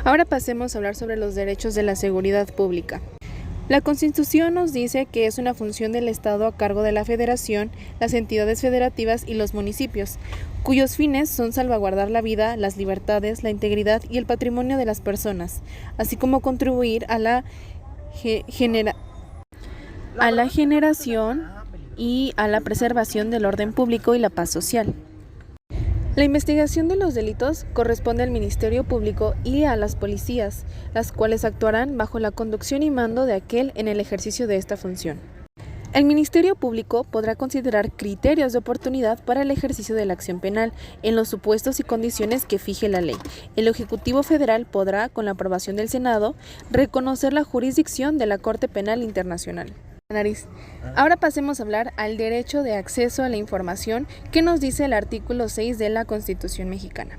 Ahora pasemos a hablar sobre los derechos de la seguridad pública. La Constitución nos dice que es una función del Estado a cargo de la Federación, las entidades federativas y los municipios, cuyos fines son salvaguardar la vida, las libertades, la integridad y el patrimonio de las personas, así como contribuir a la generación y a la preservación del orden público y la paz social. La investigación de los delitos corresponde al Ministerio Público y a las policías, las cuales actuarán bajo la conducción y mando de aquel en el ejercicio de esta función. El Ministerio Público podrá considerar criterios de oportunidad para el ejercicio de la acción penal en los supuestos y condiciones que fije la ley. El Ejecutivo Federal podrá, con la aprobación del Senado, reconocer la jurisdicción de la Corte Penal Internacional. Ahora pasemos a hablar al derecho de acceso a la información que nos dice el artículo 6 de la Constitución mexicana,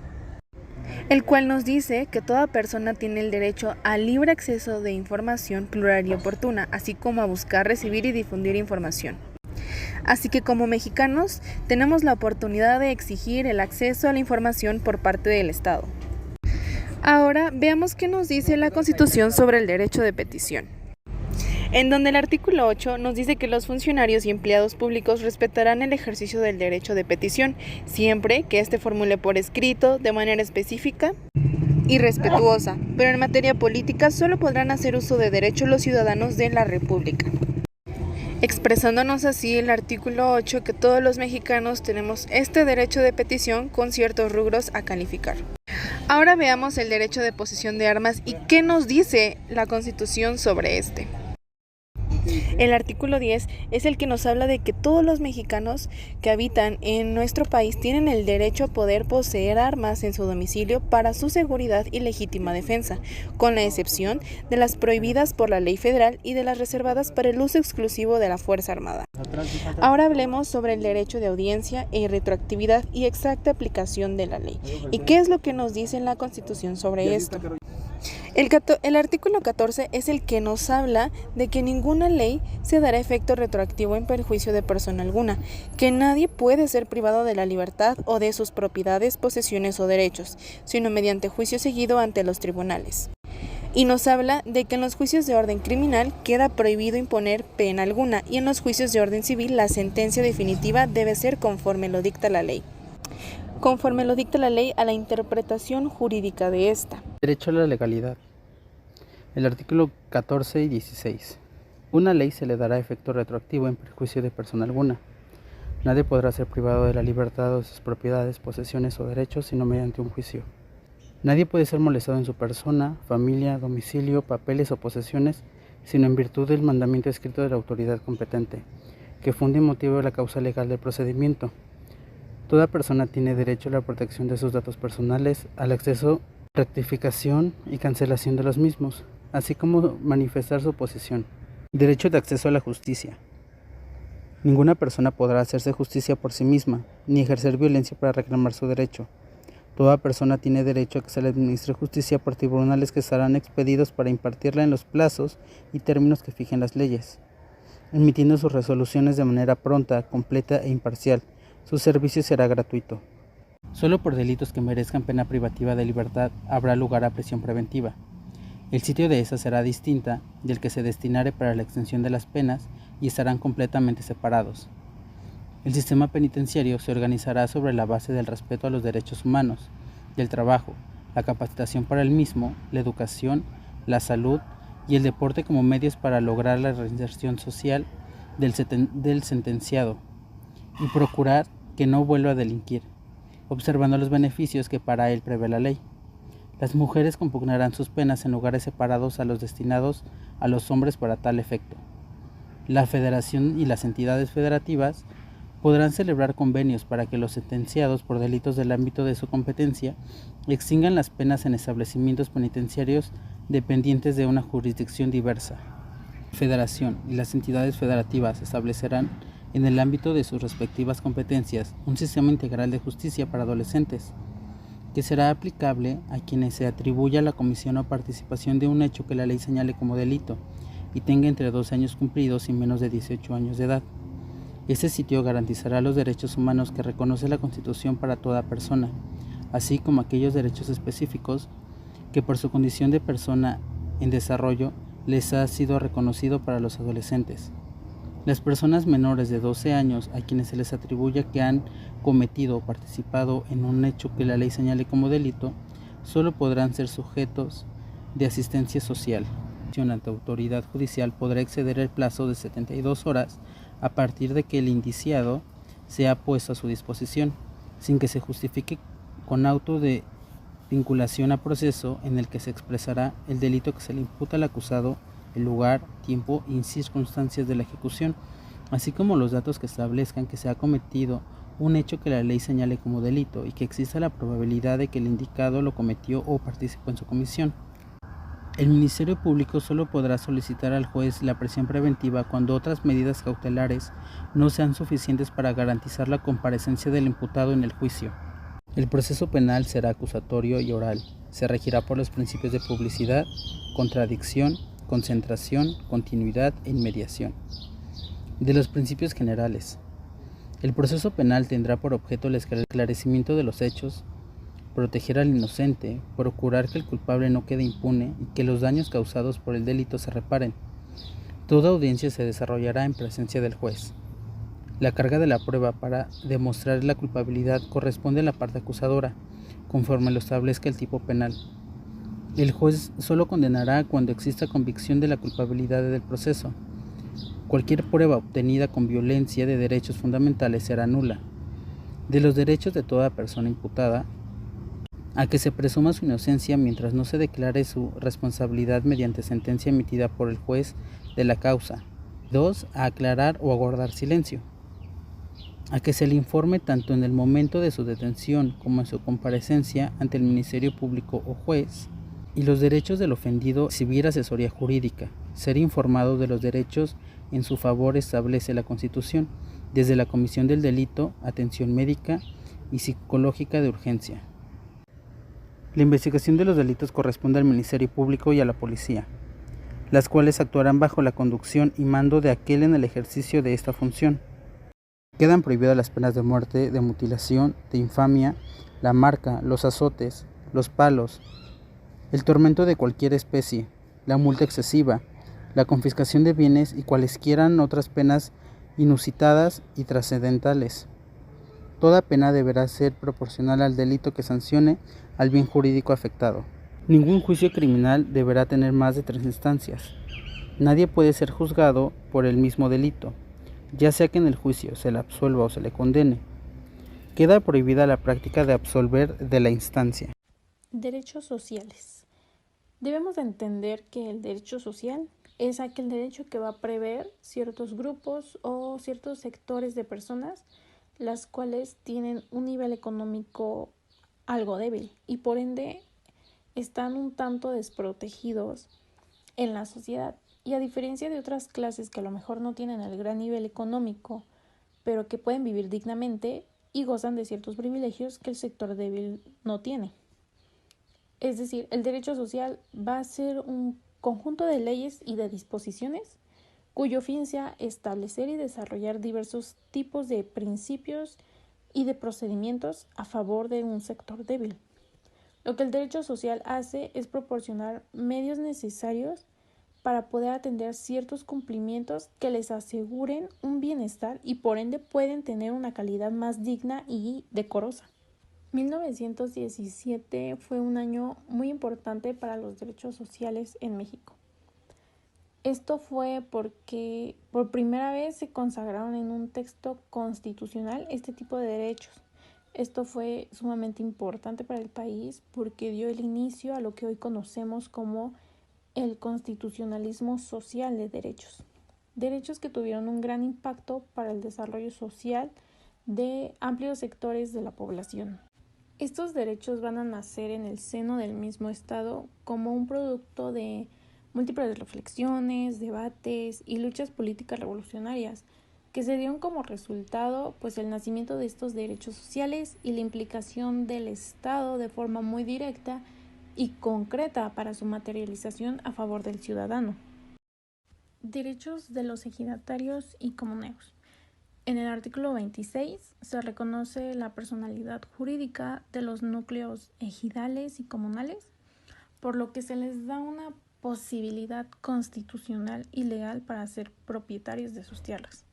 el cual nos dice que toda persona tiene el derecho al libre acceso de información plural y oportuna, así como a buscar, recibir y difundir información. Así que como mexicanos tenemos la oportunidad de exigir el acceso a la información por parte del Estado. Ahora veamos qué nos dice la Constitución sobre el derecho de petición, en donde el artículo 8 nos dice que los funcionarios y empleados públicos respetarán el ejercicio del derecho de petición, siempre que éste formule por escrito, de manera específica y respetuosa, pero en materia política solo podrán hacer uso de derecho los ciudadanos de la República. Expresándonos así el artículo 8 que todos los mexicanos tenemos este derecho de petición con ciertos rubros a calificar. Ahora veamos el derecho de posesión de armas y qué nos dice la Constitución sobre este. El artículo 10 es el que nos habla de que todos los mexicanos que habitan en nuestro país tienen el derecho a poder poseer armas en su domicilio para su seguridad y legítima defensa, con la excepción de las prohibidas por la ley federal y de las reservadas para el uso exclusivo de la Fuerza Armada. Ahora hablemos sobre el derecho de audiencia y retroactividad y exacta aplicación de la ley. ¿Y qué es lo que nos dice la Constitución sobre esto? El artículo 14 es el que nos habla de que ninguna ley se dará efecto retroactivo en perjuicio de persona alguna, que nadie puede ser privado de la libertad o de sus propiedades, posesiones o derechos, sino mediante juicio seguido ante los tribunales. Y nos habla de que en los juicios de orden criminal queda prohibido imponer pena alguna y en los juicios de orden civil la sentencia definitiva debe ser conforme lo dicta la ley. Conforme lo dicta la ley a la interpretación jurídica de esta. Derecho a la legalidad. El artículo 14 y 16. Una ley se le dará efecto retroactivo en perjuicio de persona alguna. Nadie podrá ser privado de la libertad o de sus propiedades, posesiones o derechos sino mediante un juicio. Nadie puede ser molestado en su persona, familia, domicilio, papeles o posesiones sino en virtud del mandamiento escrito de la autoridad competente, que funde y motive la causa legal del procedimiento. Toda persona tiene derecho a la protección de sus datos personales, al acceso, rectificación y cancelación de los mismos, así como manifestar su oposición. Derecho de acceso a la justicia. Ninguna persona podrá hacerse justicia por sí misma, ni ejercer violencia para reclamar su derecho. Toda persona tiene derecho a que se le administre justicia por tribunales que estarán expedidos para impartirla en los plazos y términos que fijen las leyes, emitiendo sus resoluciones de manera pronta, completa e imparcial. Su servicio será gratuito. Solo por delitos que merezcan pena privativa de libertad habrá lugar a prisión preventiva. El sitio de esa será distinta del que se destinare para la extensión de las penas y estarán completamente separados. El sistema penitenciario se organizará sobre la base del respeto a los derechos humanos, del trabajo, la capacitación para el mismo, la educación, la salud y el deporte como medios para lograr la reinserción social del sentenciado y procurar que no vuelva a delinquir, observando los beneficios que para él prevé la ley. Las mujeres compugnarán sus penas en lugares separados a los destinados a los hombres para tal efecto. La Federación y las entidades federativas podrán celebrar convenios para que los sentenciados por delitos del ámbito de su competencia extingan las penas en establecimientos penitenciarios dependientes de una jurisdicción diversa. La Federación y las entidades federativas establecerán en el ámbito de sus respectivas competencias un sistema integral de justicia para adolescentes, que será aplicable a quienes se atribuya la comisión o participación de un hecho que la ley señale como delito y tenga entre 12 años cumplidos y menos de 18 años de edad. Este sitio garantizará los derechos humanos que reconoce la Constitución para toda persona, así como aquellos derechos específicos que por su condición de persona en desarrollo les ha sido reconocido para los adolescentes. Las personas menores de 12 años a quienes se les atribuya que han cometido o participado en un hecho que la ley señale como delito, solo podrán ser sujetos de asistencia social. Ante autoridad judicial podrá exceder el plazo de 72 horas a partir de que el indiciado sea puesto a su disposición, sin que se justifique con auto de vinculación a proceso en el que se expresará el delito que se le imputa al acusado, el lugar, tiempo y circunstancias de la ejecución, así como los datos que establezcan que se ha cometido un hecho que la ley señale como delito y que exista la probabilidad de que el indicado lo cometió o participó en su comisión. El Ministerio Público solo podrá solicitar al juez la prisión preventiva cuando otras medidas cautelares no sean suficientes para garantizar la comparecencia del imputado en el juicio. El proceso penal será acusatorio y oral. Se regirá por los principios de publicidad, contradicción, concentración, continuidad e inmediación. De los principios generales. El proceso penal tendrá por objeto el esclarecimiento de los hechos, proteger al inocente, procurar que el culpable no quede impune y que los daños causados por el delito se reparen. Toda audiencia se desarrollará en presencia del juez. La carga de la prueba para demostrar la culpabilidad corresponde a la parte acusadora, conforme lo establezca el tipo penal. El juez solo condenará cuando exista convicción de la culpabilidad del proceso. Cualquier prueba obtenida con violencia de derechos fundamentales será nula. De los derechos de toda persona imputada, a que se presuma su inocencia mientras no se declare su responsabilidad mediante sentencia emitida por el juez de la causa. 2. A aclarar o a guardar silencio. A que se le informe tanto en el momento de su detención como en su comparecencia ante el Ministerio Público o juez. Y los derechos del ofendido, recibir asesoría jurídica. Ser informado de los derechos en su favor establece la Constitución, desde la comisión del delito, atención médica y psicológica de urgencia. La investigación de los delitos corresponde al Ministerio Público y a la Policía, las cuales actuarán bajo la conducción y mando de aquel en el ejercicio de esta función. Quedan prohibidas las penas de muerte, de mutilación, de infamia, la marca, los azotes, los palos, el tormento de cualquier especie, la multa excesiva, la confiscación de bienes y cualesquiera otras penas inusitadas y trascendentales. Toda pena deberá ser proporcional al delito que sancione al bien jurídico afectado. Ningún juicio criminal deberá tener más de 3 instancias. Nadie puede ser juzgado por el mismo delito, ya sea que en el juicio se le absuelva o se le condene. Queda prohibida la práctica de absolver de la instancia. Derechos sociales. Debemos entender que el derecho social es aquel derecho que va a prever ciertos grupos o ciertos sectores de personas las cuales tienen un nivel económico algo débil y por ende están un tanto desprotegidos en la sociedad. Y a diferencia de otras clases que a lo mejor no tienen el gran nivel económico, pero que pueden vivir dignamente y gozan de ciertos privilegios que el sector débil no tiene. Es decir, el derecho social va a ser un conjunto de leyes y de disposiciones cuyo fin sea establecer y desarrollar diversos tipos de principios y de procedimientos a favor de un sector débil. Lo que el derecho social hace es proporcionar medios necesarios para poder atender ciertos cumplimientos que les aseguren un bienestar y por ende pueden tener una calidad más digna y decorosa. 1917 fue un año muy importante para los derechos sociales en México. Esto fue porque por primera vez se consagraron en un texto constitucional este tipo de derechos. Esto fue sumamente importante para el país porque dio el inicio a lo que hoy conocemos como el constitucionalismo social de derechos. Derechos que tuvieron un gran impacto para el desarrollo social de amplios sectores de la población. Estos derechos van a nacer en el seno del mismo Estado como un producto de múltiples reflexiones, debates y luchas políticas revolucionarias que se dieron como resultado el nacimiento de estos derechos sociales y la implicación del Estado de forma muy directa y concreta para su materialización a favor del ciudadano. Derechos de los ejidatarios y comuneros. En el artículo 26 se reconoce la personalidad jurídica de los núcleos ejidales y comunales por lo que se les da una posibilidad constitucional y legal para ser propietarios de sus tierras.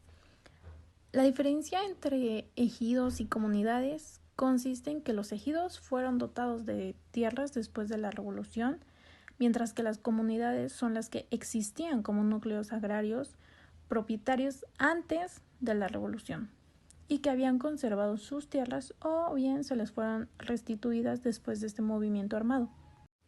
La diferencia entre ejidos y comunidades consiste en que los ejidos fueron dotados de tierras después de la Revolución, mientras que las comunidades son las que existían como núcleos agrarios propietarios antes de la Revolución y que habían conservado sus tierras o bien se les fueron restituidas después de este movimiento armado.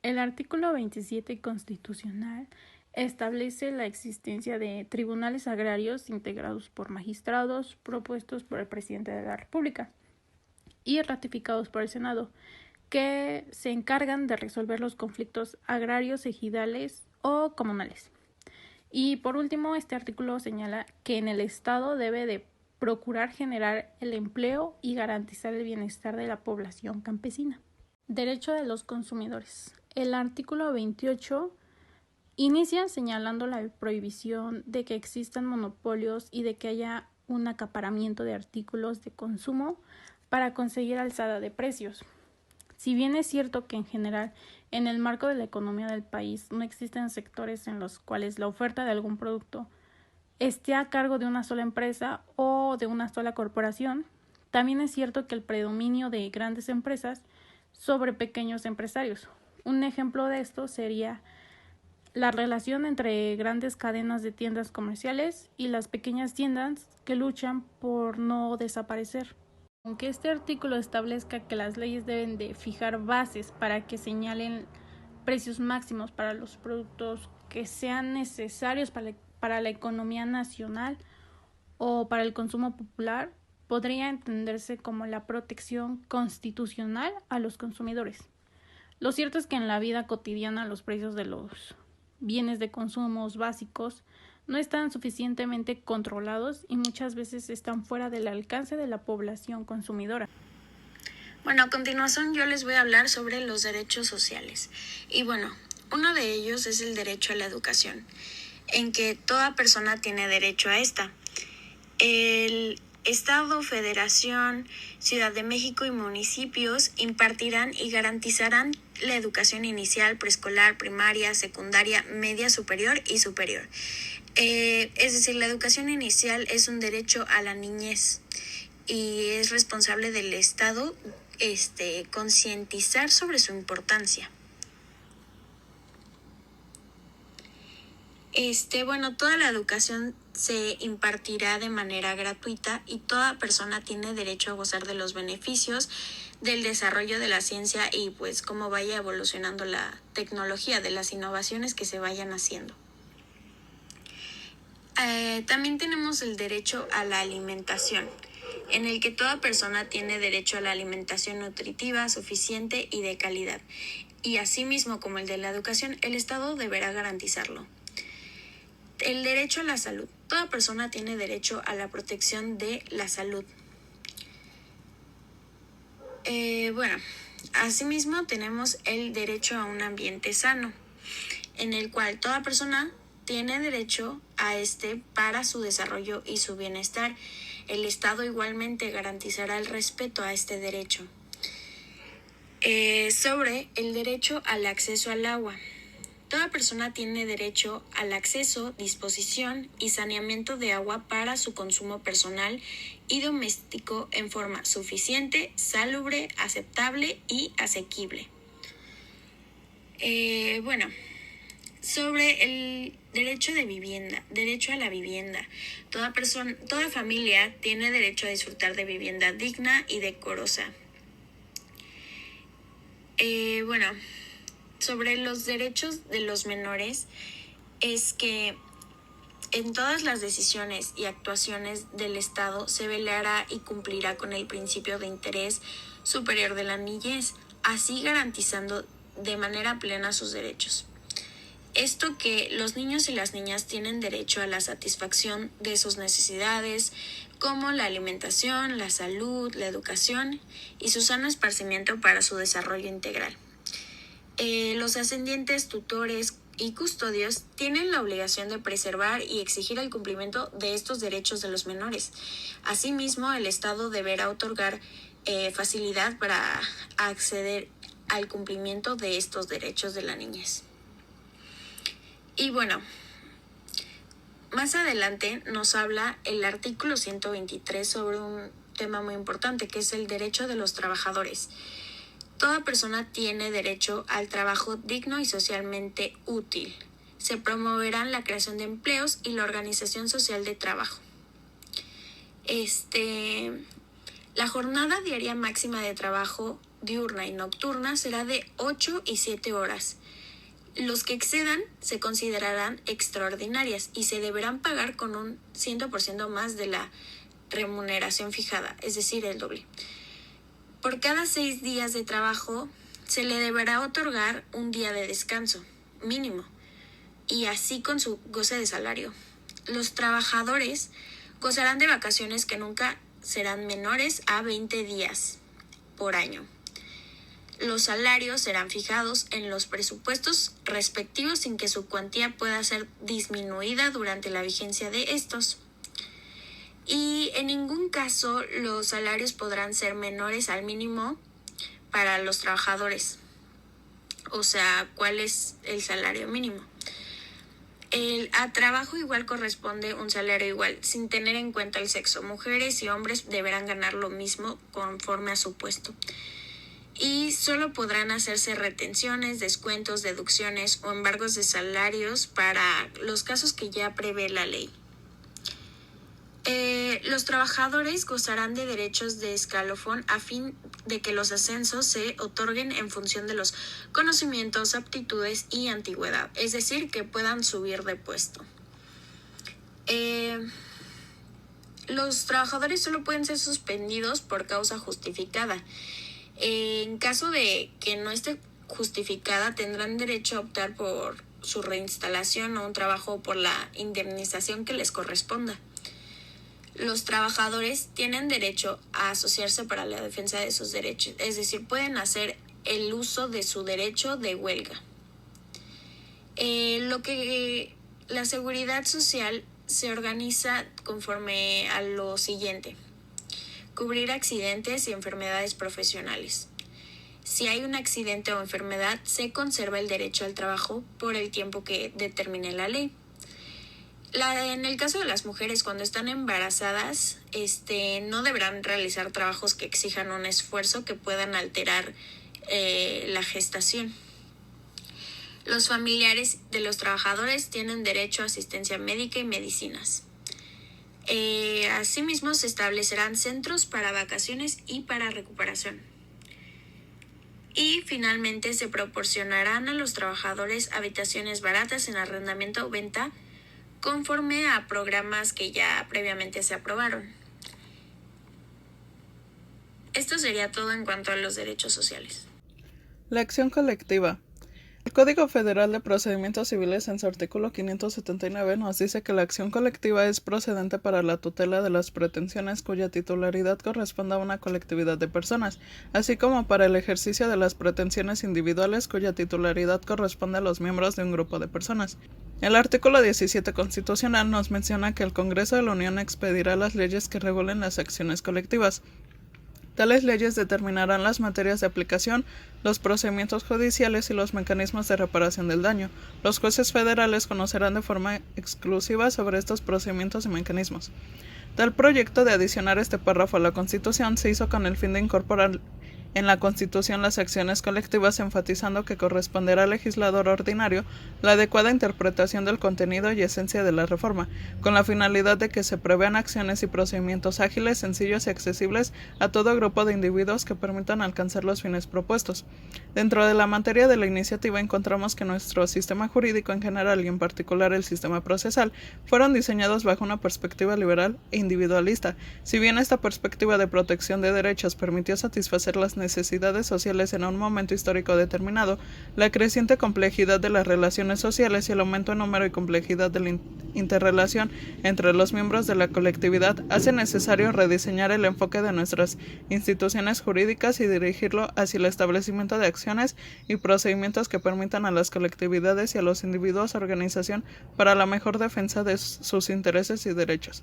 El artículo 27 constitucional establece la existencia de tribunales agrarios integrados por magistrados propuestos por el presidente de la República y ratificados por el Senado, que se encargan de resolver los conflictos agrarios, ejidales o comunales. Y por último, este artículo señala que en el Estado debe de procurar generar el empleo y garantizar el bienestar de la población campesina. Derecho de los consumidores. El artículo 28 inicia señalando la prohibición de que existan monopolios y de que haya un acaparamiento de artículos de consumo para conseguir alzada de precios. Si bien es cierto que en general en el marco de la economía del país no existen sectores en los cuales la oferta de algún producto esté a cargo de una sola empresa o de una sola corporación, también es cierto que el predominio de grandes empresas sobre pequeños empresarios. Un ejemplo de esto sería la relación entre grandes cadenas de tiendas comerciales y las pequeñas tiendas que luchan por no desaparecer. Aunque este artículo establezca que las leyes deben de fijar bases para que señalen precios máximos para los productos que sean necesarios para la economía nacional o para el consumo popular, podría entenderse como la protección constitucional a los consumidores. Lo cierto es que en la vida cotidiana los precios de los bienes de consumo básicos no están suficientemente controlados y muchas veces están fuera del alcance de la población consumidora. Bueno, a continuación yo les voy a hablar sobre los derechos sociales. Y bueno, uno de ellos es el derecho a la educación, en que toda persona tiene derecho a esta. El Estado, Federación, Ciudad de México y municipios impartirán y garantizarán la educación inicial, preescolar, primaria, secundaria, media superior y superior. Es decir, la educación inicial es un derecho a la niñez y es responsable del Estado concientizar sobre su importancia. Toda la educación se impartirá de manera gratuita y toda persona tiene derecho a gozar de los beneficios del desarrollo de la ciencia y pues cómo vaya evolucionando la tecnología, de las innovaciones que se vayan haciendo. También tenemos el derecho a la alimentación, en el que toda persona tiene derecho a la alimentación nutritiva, suficiente y de calidad. Y asimismo como el de la educación, el Estado deberá garantizarlo. El derecho a la salud. Toda persona tiene derecho a la protección de la salud. Asimismo tenemos el derecho a un ambiente sano, en el cual toda persona tiene derecho a para su desarrollo y su bienestar. El Estado igualmente garantizará el respeto a este derecho. Sobre el derecho al acceso al agua. Toda persona tiene derecho al acceso, disposición y saneamiento de agua para su consumo personal y doméstico en forma suficiente, salubre, aceptable y asequible. Sobre el derecho a la vivienda. Toda familia tiene derecho a disfrutar de vivienda digna y decorosa. Sobre los derechos de los menores es que en todas las decisiones y actuaciones del Estado se velará y cumplirá con el principio de interés superior de la niñez, así garantizando de manera plena sus derechos. Esto que los niños y las niñas tienen derecho a la satisfacción de sus necesidades, como la alimentación, la salud, la educación y su sano esparcimiento para su desarrollo integral. Los ascendientes, tutores y custodios tienen la obligación de preservar y exigir el cumplimiento de estos derechos de los menores. Asimismo, el Estado deberá otorgar facilidad para acceder al cumplimiento de estos derechos de la niñez. Y bueno, más adelante nos habla el artículo 123 sobre un tema muy importante, que es el derecho de los trabajadores. Toda persona tiene derecho al trabajo digno y socialmente útil. Se promoverán la creación de empleos y la organización social de trabajo. La jornada diaria máxima de trabajo diurna y nocturna será de 8 y 7 horas. Los que excedan se considerarán extraordinarias y se deberán pagar con un 100% más de la remuneración fijada, es decir, el doble. Por cada 6 días de trabajo se le deberá otorgar un día de descanso mínimo y así con su goce de salario. Los trabajadores gozarán de vacaciones que nunca serán menores a 20 días por año. Los salarios serán fijados en los presupuestos respectivos sin que su cuantía pueda ser disminuida durante la vigencia de estos. Y en ningún caso los salarios podrán ser menores al mínimo para los trabajadores. O sea, ¿cuál es el salario mínimo? A trabajo igual corresponde un salario igual, sin tener en cuenta el sexo. Mujeres y hombres deberán ganar lo mismo conforme a su puesto. Y solo podrán hacerse retenciones, descuentos, deducciones o embargos de salarios para los casos que ya prevé la ley. Los trabajadores gozarán de derechos de escalafón a fin de que los ascensos se otorguen en función de los conocimientos, aptitudes y antigüedad, es decir, que puedan subir de puesto. Los trabajadores solo pueden ser suspendidos por causa justificada. En caso de que no esté justificada, tendrán derecho a optar por su reinstalación o un trabajo por la indemnización que les corresponda. Los trabajadores tienen derecho a asociarse para la defensa de sus derechos, es decir, pueden hacer el uso de su derecho de huelga. La seguridad social se organiza conforme a lo siguiente: cubrir accidentes y enfermedades profesionales. Si hay un accidente o enfermedad, se conserva el derecho al trabajo por el tiempo que determine la ley. En el caso de las mujeres, cuando están embarazadas, no deberán realizar trabajos que exijan un esfuerzo que puedan alterar la gestación. Los familiares de los trabajadores tienen derecho a asistencia médica y medicinas. Asimismo, se establecerán centros para vacaciones y para recuperación. Y finalmente, se proporcionarán a los trabajadores habitaciones baratas en arrendamiento o venta conforme a programas que ya previamente se aprobaron. Esto sería todo en cuanto a los derechos sociales. La acción colectiva. El Código Federal de Procedimientos Civiles en su artículo 579 nos dice que la acción colectiva es procedente para la tutela de las pretensiones cuya titularidad corresponda a una colectividad de personas, así como para el ejercicio de las pretensiones individuales cuya titularidad corresponde a los miembros de un grupo de personas. El artículo 17 constitucional nos menciona que el Congreso de la Unión expedirá las leyes que regulen las acciones colectivas. Tales leyes determinarán las materias de aplicación, los procedimientos judiciales y los mecanismos de reparación del daño. Los jueces federales conocerán de forma exclusiva sobre estos procedimientos y mecanismos. Tal proyecto de adicionar este párrafo a la Constitución se hizo con el fin de incorporar en la Constitución las acciones colectivas, enfatizando que corresponderá al legislador ordinario la adecuada interpretación del contenido y esencia de la reforma, con la finalidad de que se prevean acciones y procedimientos ágiles, sencillos y accesibles a todo grupo de individuos que permitan alcanzar los fines propuestos. Dentro de la materia de la iniciativa encontramos que nuestro sistema jurídico en general y en particular el sistema procesal fueron diseñados bajo una perspectiva liberal e individualista. Si bien esta perspectiva de protección de derechos permitió satisfacer las necesidades sociales en un momento histórico determinado, la creciente complejidad de las relaciones sociales y el aumento en número y complejidad de la interrelación entre los miembros de la colectividad hace necesario rediseñar el enfoque de nuestras instituciones jurídicas y dirigirlo hacia el establecimiento de acciones y procedimientos que permitan a las colectividades y a los individuos organización para la mejor defensa de sus intereses y derechos.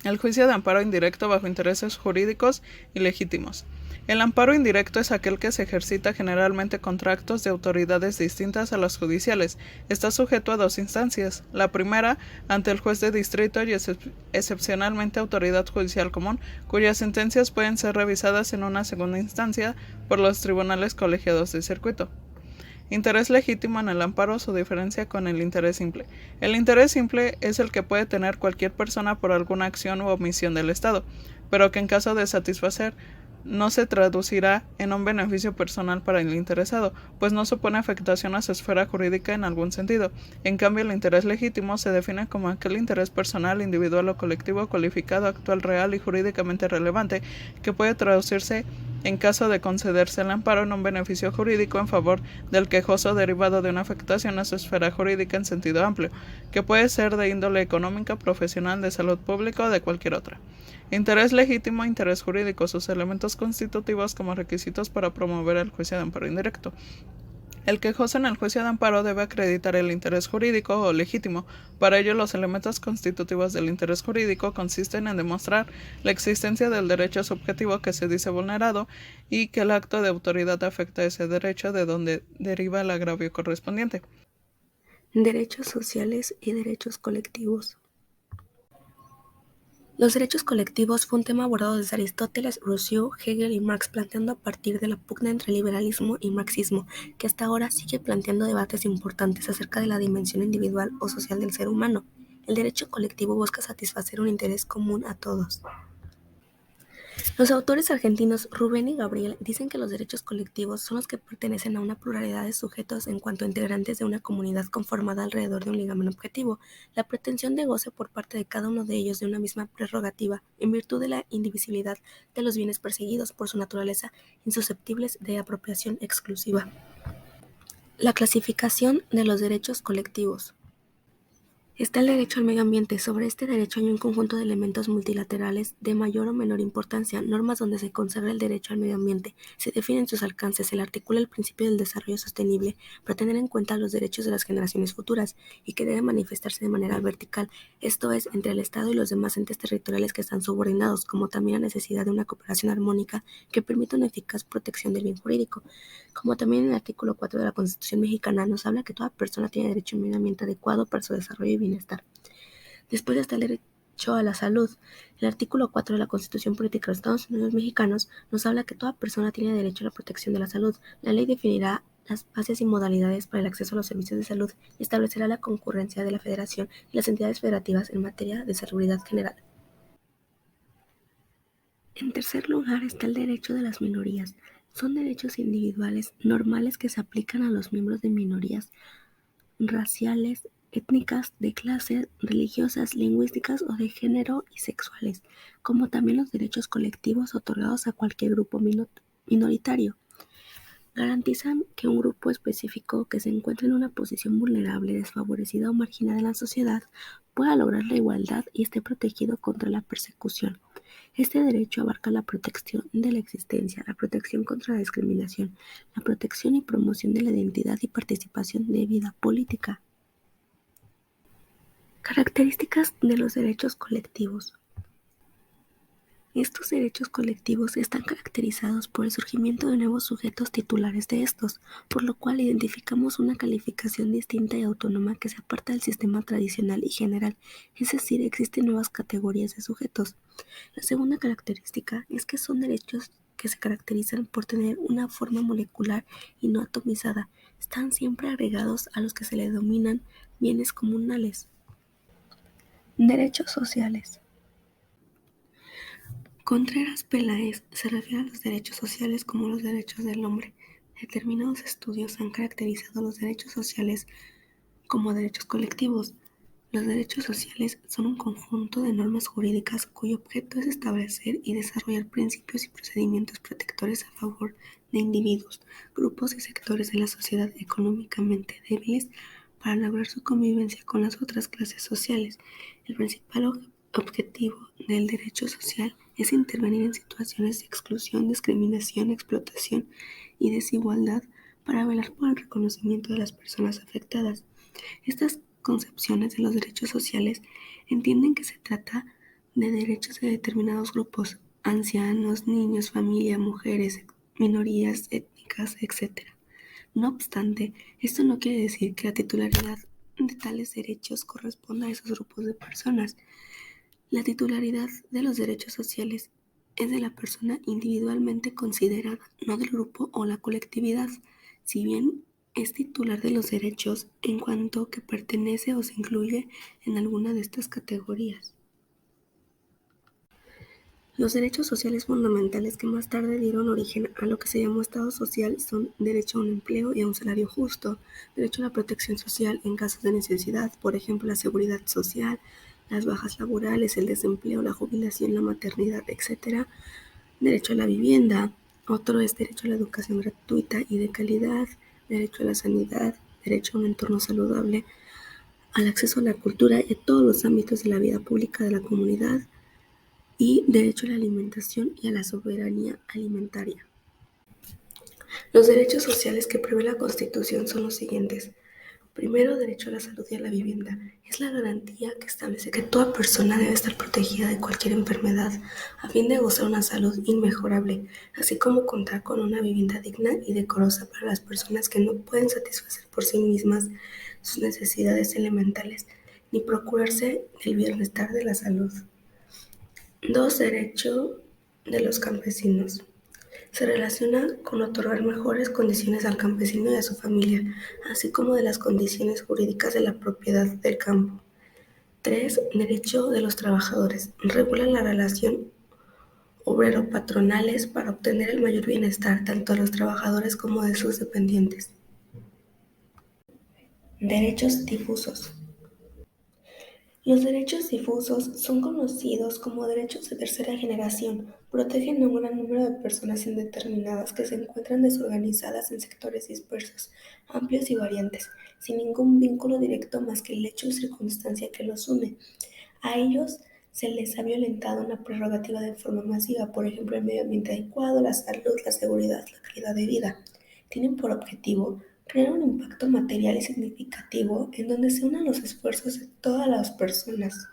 El juicio de amparo indirecto bajo intereses jurídicos ilegítimos. El amparo indirecto es aquel que se ejercita generalmente contra actos de autoridades distintas a las judiciales. Está sujeto a dos instancias. La primera, ante el juez de distrito y excepcionalmente autoridad judicial común, cuyas sentencias pueden ser revisadas en una segunda instancia por los tribunales colegiados de circuito. Interés legítimo en el amparo, su diferencia con el interés simple. El interés simple es el que puede tener cualquier persona por alguna acción u omisión del Estado, pero que en caso de satisfacer no se traducirá en un beneficio personal para el interesado, pues no supone afectación a su esfera jurídica en algún sentido. En cambio, el interés legítimo se define como aquel interés personal, individual o colectivo cualificado, actual, real y jurídicamente relevante, que puede traducirse en caso de concederse el amparo en un beneficio jurídico en favor del quejoso derivado de una afectación a su esfera jurídica en sentido amplio, que puede ser de índole económica, profesional, de salud pública o de cualquier otra. Interés legítimo, interés jurídico, sus elementos constitutivos como requisitos para promover el juicio de amparo indirecto. El quejoso en el juicio de amparo debe acreditar el interés jurídico o legítimo. Para ello, los elementos constitutivos del interés jurídico consisten en demostrar la existencia del derecho subjetivo que se dice vulnerado y que el acto de autoridad afecta ese derecho, de donde deriva el agravio correspondiente. Derechos sociales y derechos colectivos. Los derechos colectivos fue un tema abordado desde Aristóteles, Rousseau, Hegel y Marx, planteando a partir de la pugna entre liberalismo y marxismo, que hasta ahora sigue planteando debates importantes acerca de la dimensión individual o social del ser humano. El derecho colectivo busca satisfacer un interés común a todos. Los autores argentinos Rubén y Gabriel dicen que los derechos colectivos son los que pertenecen a una pluralidad de sujetos en cuanto a integrantes de una comunidad conformada alrededor de un ligamen objetivo, la pretensión de goce por parte de cada uno de ellos de una misma prerrogativa, en virtud de la indivisibilidad de los bienes perseguidos por su naturaleza insusceptibles de apropiación exclusiva. La clasificación de los derechos colectivos. Está el derecho al medio ambiente. Sobre este derecho hay un conjunto de elementos multilaterales de mayor o menor importancia, normas donde se consagra el derecho al medio ambiente, se definen sus alcances, se le articula el principio del desarrollo sostenible para tener en cuenta los derechos de las generaciones futuras y que debe manifestarse de manera vertical, esto es, entre el Estado y los demás entes territoriales que están subordinados, como también la necesidad de una cooperación armónica que permita una eficaz protección del bien jurídico. Como también en el artículo 4 de la Constitución mexicana nos habla que toda persona tiene derecho a un medio ambiente adecuado para su desarrollo y bienestar. Después está el derecho a la salud. El artículo 4 de la Constitución Política de los Estados Unidos Mexicanos nos habla que toda persona tiene derecho a la protección de la salud. La ley definirá las bases y modalidades para el acceso a los servicios de salud y establecerá la concurrencia de la Federación y las entidades federativas en materia de seguridad general. En tercer lugar está el derecho de las minorías. Son derechos individuales normales que se aplican a los miembros de minorías raciales, étnicas, de clase, religiosas, lingüísticas o de género y sexuales, como también los derechos colectivos otorgados a cualquier grupo minoritario. Garantizan que un grupo específico que se encuentre en una posición vulnerable, desfavorecida o marginada en la sociedad pueda lograr la igualdad y esté protegido contra la persecución. Este derecho abarca la protección de la existencia, la protección contra la discriminación, la protección y promoción de la identidad y participación de vida política. Características de los derechos colectivos. Estos derechos colectivos están caracterizados por el surgimiento de nuevos sujetos titulares de estos, por lo cual identificamos una calificación distinta y autónoma que se aparta del sistema tradicional y general, es decir, existen nuevas categorías de sujetos. La segunda característica es que son derechos que se caracterizan por tener una forma molecular y no atomizada, están siempre agregados a los que se le denominan bienes comunales. Derechos sociales. Contreras Peláez se refiere a los derechos sociales como los derechos del hombre. Determinados estudios han caracterizado los derechos sociales como derechos colectivos. Los derechos sociales son un conjunto de normas jurídicas cuyo objeto es establecer y desarrollar principios y procedimientos protectores a favor de individuos, grupos y sectores de la sociedad económicamente débiles para lograr su convivencia con las otras clases sociales. El principal objetivo del derecho social es intervenir en situaciones de exclusión, discriminación, explotación y desigualdad para velar por el reconocimiento de las personas afectadas. Estas concepciones de los derechos sociales entienden que se trata de derechos de determinados grupos, ancianos, niños, familia, mujeres, minorías étnicas, etc. No obstante, esto no quiere decir que la titularidad de tales derechos corresponda a esos grupos de personas. La titularidad de los derechos sociales es de la persona individualmente considerada, no del grupo o la colectividad, si bien es titular de los derechos en cuanto que pertenece o se incluye en alguna de estas categorías. Los derechos sociales fundamentales que más tarde dieron origen a lo que se llamó Estado social son derecho a un empleo y a un salario justo, derecho a la protección social en casos de necesidad, por ejemplo la seguridad social, las bajas laborales, el desempleo, la jubilación, la maternidad, etc. Derecho a la vivienda, otro es derecho a la educación gratuita y de calidad, derecho a la sanidad, derecho a un entorno saludable, al acceso a la cultura y a todos los ámbitos de la vida pública de la comunidad, y derecho a la alimentación y a la soberanía alimentaria. Los derechos sociales que prevé la Constitución son los siguientes. Primero, derecho a la salud y a la vivienda. Es la garantía que establece que toda persona debe estar protegida de cualquier enfermedad a fin de gozar una salud inmejorable, así como contar con una vivienda digna y decorosa para las personas que no pueden satisfacer por sí mismas sus necesidades elementales, ni procurarse el bienestar de la salud. 2. Derecho de los campesinos. Se relaciona con otorgar mejores condiciones al campesino y a su familia, así como de las condiciones jurídicas de la propiedad del campo. 3. Derecho de los trabajadores. Regula la relación obrero-patronales para obtener el mayor bienestar tanto de los trabajadores como de sus dependientes. Derechos difusos. Los derechos difusos son conocidos como derechos de tercera generación. Protegen a un gran número de personas indeterminadas que se encuentran desorganizadas en sectores dispersos, amplios y variantes, sin ningún vínculo directo más que el hecho o circunstancia que los une. A ellos se les ha violentado una prerrogativa de forma masiva, por ejemplo, el medio ambiente adecuado, la salud, la seguridad, la calidad de vida. Tienen por objetivo crear un impacto material y significativo en donde se unan los esfuerzos de todas las personas.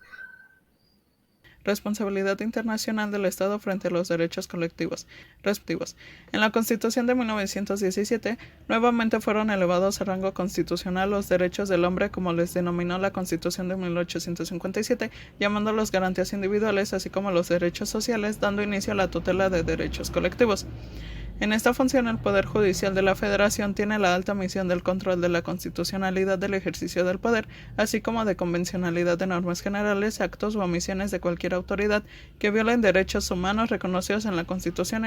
Responsabilidad internacional del Estado frente a los derechos colectivos. En la Constitución de 1917, nuevamente fueron elevados a rango constitucional los derechos del hombre, como les denominó la Constitución de 1857, llamándolos garantías individuales, así como los derechos sociales, dando inicio a la tutela de derechos colectivos. En esta función, el Poder Judicial de la Federación tiene la alta misión del control de la constitucionalidad del ejercicio del poder, así como de convencionalidad de normas generales, actos u omisiones de cualquier autoridad que violen derechos humanos reconocidos en la Constitución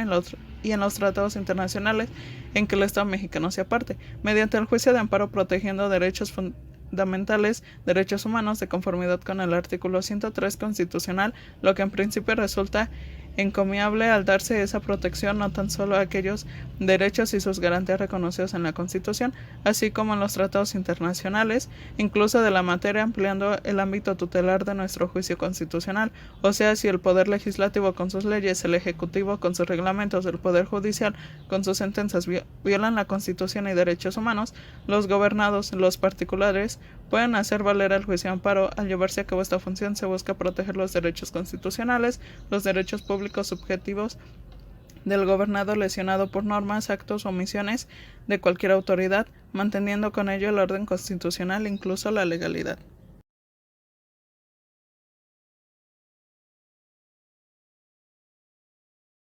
y en los tratados internacionales en que el Estado mexicano sea parte, mediante el juicio de amparo protegiendo derechos fundamentales, derechos humanos, de conformidad con el artículo 103 constitucional, lo que en principio resulta encomiable al darse esa protección no tan solo a aquellos derechos y sus garantías reconocidos en la Constitución, así como en los tratados internacionales, incluso de la materia, ampliando el ámbito tutelar de nuestro juicio constitucional, o sea, si el Poder Legislativo con sus leyes, el Ejecutivo con sus reglamentos, el Poder Judicial con sus sentencias violan la Constitución y derechos humanos, los gobernados, los particulares, pueden hacer valer el juicio de amparo. Al llevarse a cabo esta función se busca proteger los derechos constitucionales, los derechos públicos subjetivos del gobernado lesionado por normas, actos o omisiones de cualquier autoridad, manteniendo con ello el orden constitucional, incluso la legalidad.